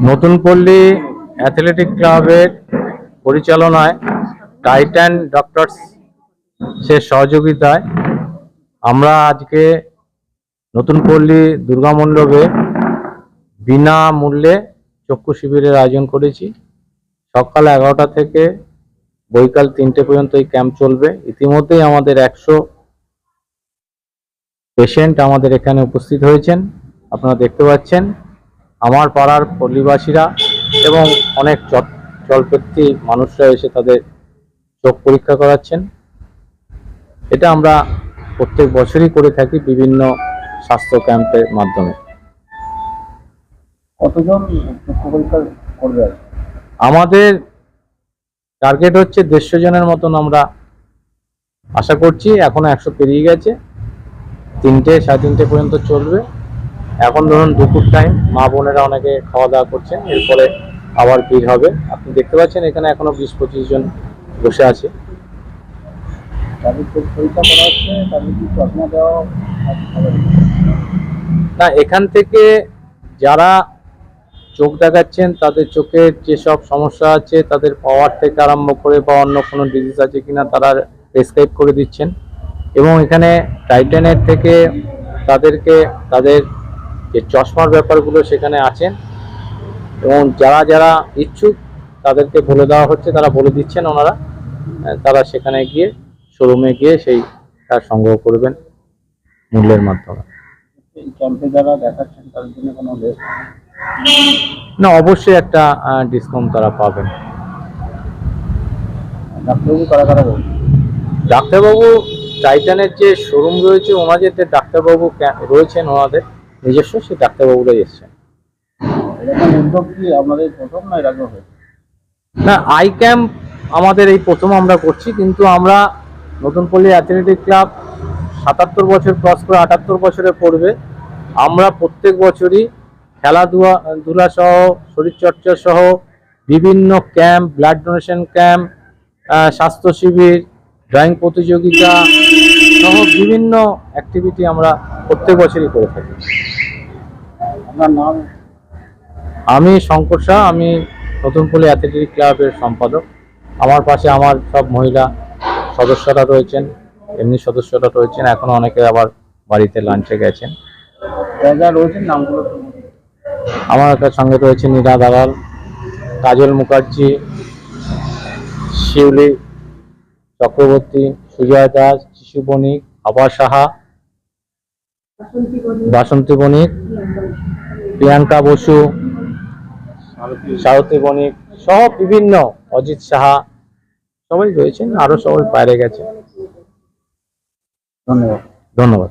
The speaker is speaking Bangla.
নতুন পল্লী অ্যাথলেটিক ক্লাবের পরিচালনায় টাইটান ডক্টরস এর সহযোগিতায় আমরা আজকে নতুন পল্লী দুর্গা মণ্ডপে বিনামূল্যে চক্ষু শিবিরের আয়োজন করেছি। সকাল 11টা থেকে বৈকাল 3টে পর্যন্ত এই ক্যাম্প চলবে। ইতিমধ্যেই আমাদের 100 পেশেন্ট আমাদের এখানে উপস্থিত হয়েছেন, আপনারা দেখতে পাচ্ছেন। আমার পাড়ার পল্লীবাসীরা এবং অনেক জলপথী মানুষরা এসে তাদের চোখ পরীক্ষা করাচ্ছেন। এটা আমরা প্রত্যেক বছরই করে থাকি বিভিন্ন স্বাস্থ্য ক্যাম্পের মাধ্যমে। কতজন চক্ষু পরীক্ষা করবে? আমাদের টার্গেট হচ্ছে 150 জনের মতন আমরা আশা করছি। এখনো 100 পেরিয়ে গেছে। 3টে 3:30 পর্যন্ত চলবে। এখন ধরুন দুপুর টাইম, মা বোনেরা অনেকে খাওয়া দাওয়া করছেন, এরপরে আবার ভিড় হবে। আপনি দেখতে পাচ্ছেন এখানে এখনো 20-25 জন বসে আছে। পরীক্ষা করা হচ্ছে, তাদের কি চশমা দেওয়া? না, এখান থেকে যারা চোখ দেখাচ্ছেন তাদের চোখের যেসব সমস্যা আছে, তাদের পাওয়ার থেকে আরম্ভ করে বা অন্য কোনো ডিজিজ আছে কিনা তারা প্রেসক্রাইব করে দিচ্ছেন। এবং এখানে টাইটানের থেকে তাদেরকে তাদের যে চশমার ব্যাপারগুলো সেখানে আছেন, এবং যারা যারা ইচ্ছুক তাদেরকে বলে দেওয়া হচ্ছে, তারা বলে দিচ্ছেন ওনারা, তারা সেখানে গিয়ে শোরুমে গিয়ে সেইটা সংগ্রহ করবেন মূল্যের মাধ্যমে। ক্যাম্পে যারা দেখাচ্ছেন তাদের জন্য কোনো না, অবশ্যই একটা ডিসকাউন্ট তারা পাবেন। ডাক্তারবাবু কারা কারা রয়েছে? ডাক্তারবাবু টাইটানের যে শোরুম রয়েছে ওনাদের যে ডাক্তারবাবু রয়েছেন, ওনাদের নিজস্ব সেই ডাক্তারবাবুরাই এসছেন। এরকম উদ্যোগ কি আপনাদের প্রথম না এর আগে হয়েছে? না, আই ক্যাম্প আমাদের এই প্রথম আমরা করছি, কিন্তু আমরা নতুন পল্লী অ্যাথলেটিক ক্লাব 77 বছর ক্রস করে 78 বছরে পড়বে। আমরা প্রত্যেক বছরই খেলাধুলা সহ শরীরচর্চা সহ বিভিন্ন ক্যাম্প, ব্লাড ডোনেশন ক্যাম্প, স্বাস্থ্য শিবির, ড্রয়িং প্রতিযোগিতা সহ বিভিন্ন অ্যাক্টিভিটি আমরা প্রত্যেক বছরই করে থাকি। আপনার নাম? আমি শঙ্কর শাহ, আমি নতুন পল্লী অ্যাথলেটিক ক্লাবের সম্পাদক। আমার পাশে আমার সব মহিলা সদস্যরা রয়েছেন, এমনি সদস্যরা রয়েছেন, এখনো অনেকে আবার বাড়িতে লাঞ্চে গেছেন। যারা রয়েছেন নামগুলো? আমার সঙ্গে রয়েছে নীরা দালাল, কাজল মুখার্জি, শিউলি চক্রবর্তী, সুজয় দাস, শিশু বণিক, আবা সাহা, বাসন্তী বণিক, প্রিয়াঙ্কা বসু, সারথী বণিক সহ বিভিন্ন, অজিত সাহা, সবাই রয়েছেন। আরো সবাই বাইরে গেছে। ধন্যবাদ। ধন্যবাদ।